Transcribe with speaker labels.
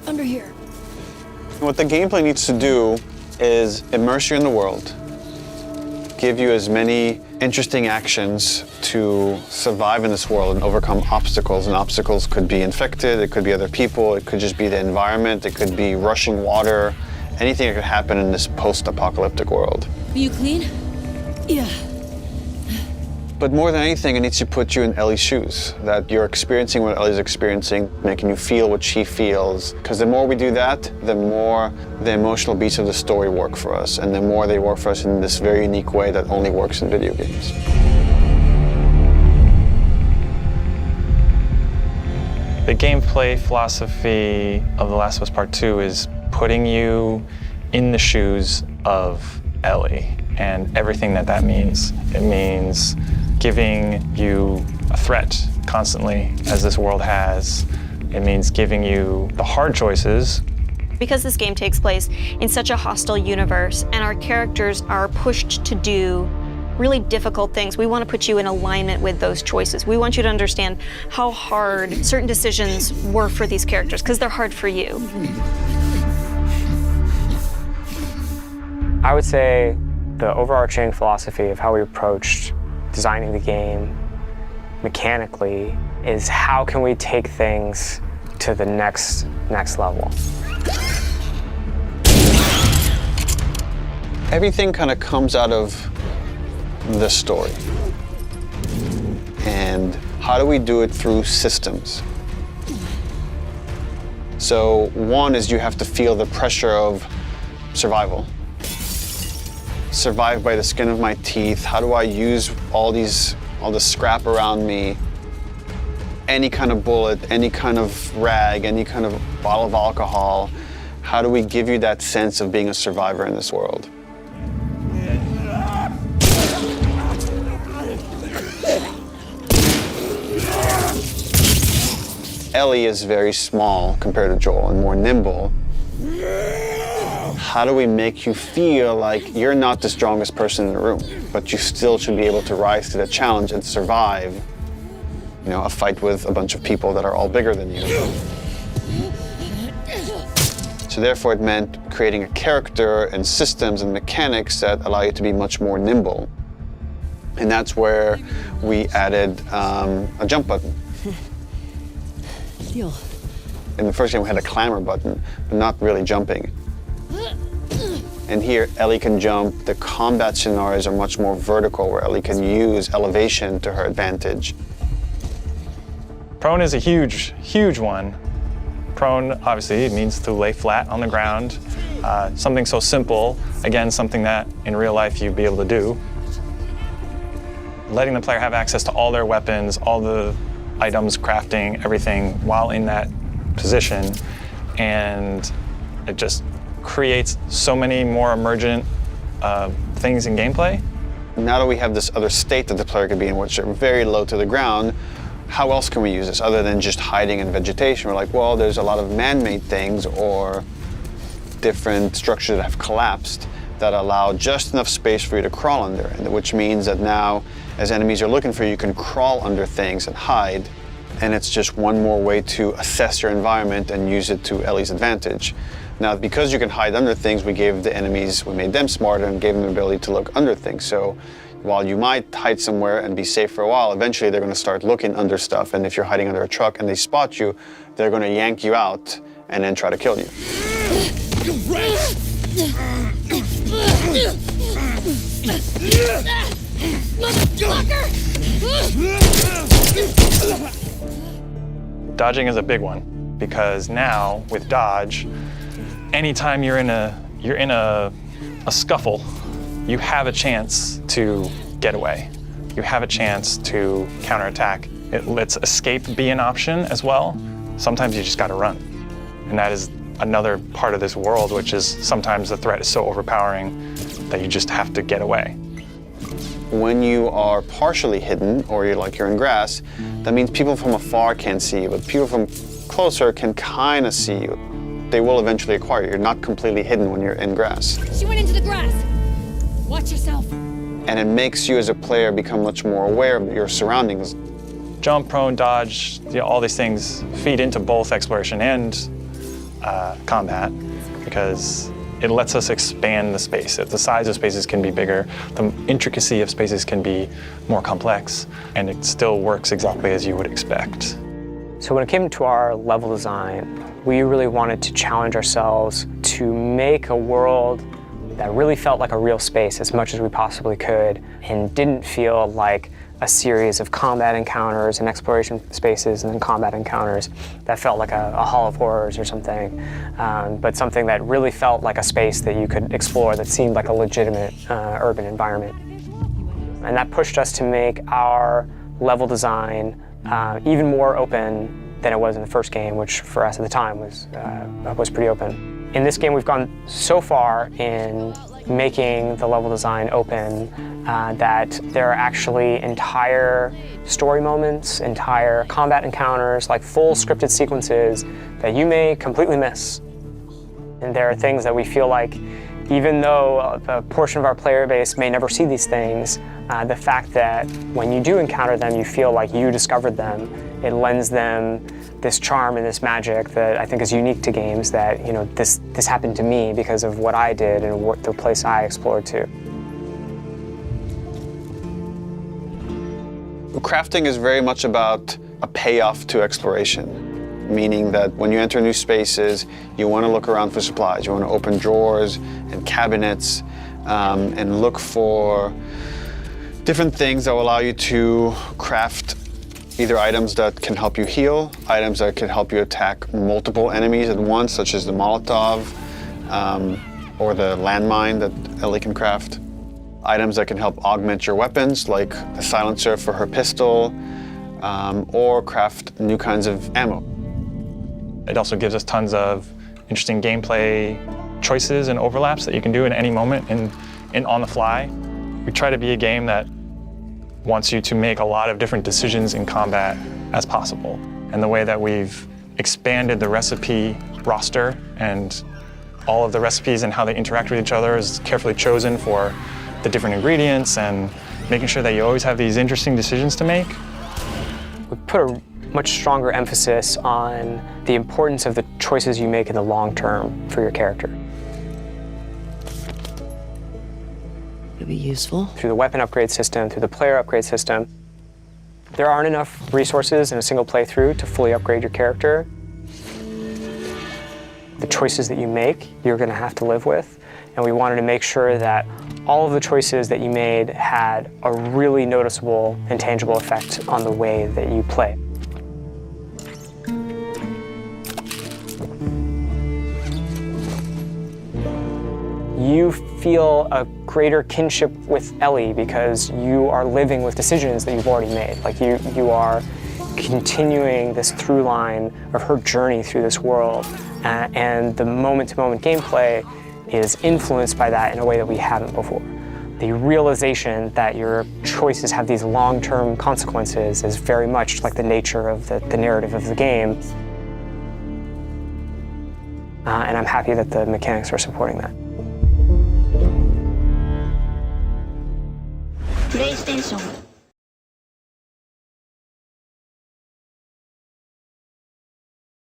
Speaker 1: Under here.
Speaker 2: What the gameplay needs to do is immerse you in the world, give you as many interesting actions to survive in this world and overcome obstacles. And obstacles could be infected, it could be other people, it could just be the environment, it could be rushing water, anything that could happen in this post-apocalyptic world.
Speaker 1: Are you clean? Yeah.
Speaker 2: But more than anything, it needs to put you in Ellie's shoes, that you're experiencing what Ellie's experiencing, making you feel what she feels. Because the more we do that, the more the emotional beats of the story work for us, and the more they work for us in this very unique way that only works in video games.
Speaker 3: The gameplay philosophy of The Last of Us Part 2 is putting you in the shoes of Ellie and everything that that means. It means giving you a threat constantly, as this world has. It means giving you the hard choices.
Speaker 4: Because this game takes place in such a hostile universe and our characters are pushed to do really difficult things, we want to put you in alignment with those choices. We want you to understand how hard certain decisions were for these characters, because they're hard for you.
Speaker 5: I would say the overarching philosophy of how we approached designing the game mechanically is how can we take things to the next level.
Speaker 2: Everything kind of comes out of the story. And how do we do it through systems? So one is you have to feel the pressure of survival. Survive by the skin of my teeth. How do I use all this scrap around me? Any kind of bullet, any kind of rag, any kind of bottle of alcohol. How do we give you that sense of being a survivor in this world? Ellie is very small compared to Joel and more nimble. How do we make you feel like you're not the strongest person in the room, but you still should be able to rise to the challenge and survive, you know, a fight with a bunch of people that are all bigger than you? So therefore it meant creating a character and systems and mechanics that allow you to be much more nimble. And that's where we added a jump button.
Speaker 1: Deal.
Speaker 2: In the first game we had a clamber button, but not really jumping. And here, Ellie can jump. The combat scenarios are much more vertical, where Ellie can use elevation to her advantage.
Speaker 3: Prone is a huge, huge one. Prone, obviously, it means to lay flat on the ground. Something so simple, again, something that in real life you'd be able to do. Letting the player have access to all their weapons, all the items, crafting, everything while in that position. And it just creates so many more emergent things in gameplay.
Speaker 2: Now that we have this other state that the player could be in, which are very low to the ground, how else can we use this other than just hiding in vegetation? We're like, well, there's a lot of man-made things or different structures that have collapsed that allow just enough space for you to crawl under, which means that now, as enemies are looking for you, you can crawl under things and hide, and it's just one more way to assess your environment and use it to Ellie's advantage. Now, because you can hide under things, we made them smarter and gave them the ability to look under things. So while you might hide somewhere and be safe for a while, eventually they're going to start looking under stuff, and if you're hiding under a truck and they spot you, they're going to yank you out and then try to kill you.
Speaker 3: Dodging is a big one, because now with dodge, anytime you're in a scuffle, you have a chance to get away. You have a chance to counterattack. It lets escape be an option as well. Sometimes you just gotta run. And that is another part of this world, which is sometimes the threat is so overpowering that you just have to get away.
Speaker 2: When you are partially hidden, or you're in grass, that means people from afar can't see you, but people from closer can kind of see you. They will eventually acquire you. You're not completely hidden when you're in grass.
Speaker 1: She went into the grass. Watch yourself.
Speaker 2: And it makes you as a player become much more aware of your surroundings.
Speaker 3: Jump, prone, dodge, all these things feed into both exploration and combat because it lets us expand the space. The size of spaces can be bigger, the intricacy of spaces can be more complex, and it still works exactly as you would expect.
Speaker 5: So when it came to our level design, we really wanted to challenge ourselves to make a world that really felt like a real space as much as we possibly could and didn't feel like a series of combat encounters and exploration spaces and then combat encounters that felt like a Hall of Horrors or something, but something that really felt like a space that you could explore that seemed like a legitimate urban environment. And that pushed us to make our level design even more open than it was in the first game, which for us at the time was pretty open. In this game, we've gone so far in making the level design open that there are actually entire story moments, entire combat encounters, like full scripted sequences that you may completely miss. And there are things that we feel like, even though a portion of our player base may never see these things, the fact that when you do encounter them, you feel like you discovered them, it lends them this charm and this magic that I think is unique to games, that, you know, this happened to me because of what I did and the place I explored to.
Speaker 2: Crafting is very much about a payoff to exploration, meaning that when you enter new spaces, you want to look around for supplies. You want to open drawers and cabinets and look for different things that will allow you to craft either items that can help you heal, items that can help you attack multiple enemies at once, such as the Molotov or the landmine that Ellie can craft. Items that can help augment your weapons, like the silencer for her pistol, or craft new kinds of ammo.
Speaker 3: It also gives us tons of interesting gameplay choices and overlaps that you can do in any moment and on the fly. We try to be a game that wants you to make a lot of different decisions in combat as possible. And the way that we've expanded the recipe roster and all of the recipes and how they interact with each other is carefully chosen for the different ingredients and making sure that you always have these interesting decisions to make.
Speaker 5: We put a much stronger emphasis on the importance of the choices you make in the long term for your character.
Speaker 6: It'll be useful.
Speaker 5: Through the weapon upgrade system, through the player upgrade system, there aren't enough resources in a single playthrough to fully upgrade your character. The choices that you make, you're going to have to live with, and we wanted to make sure that all of the choices that you made had a really noticeable and tangible effect on the way that you play. You feel a greater kinship with Ellie because you are living with decisions that you've already made. Like you are continuing this through line of her journey through this world, and the moment-to-moment gameplay is influenced by that in a way that we haven't before. The realization that your choices have these long-term consequences is very much like the nature of the narrative of the game. And I'm happy that the mechanics are supporting that.
Speaker 7: PlayStation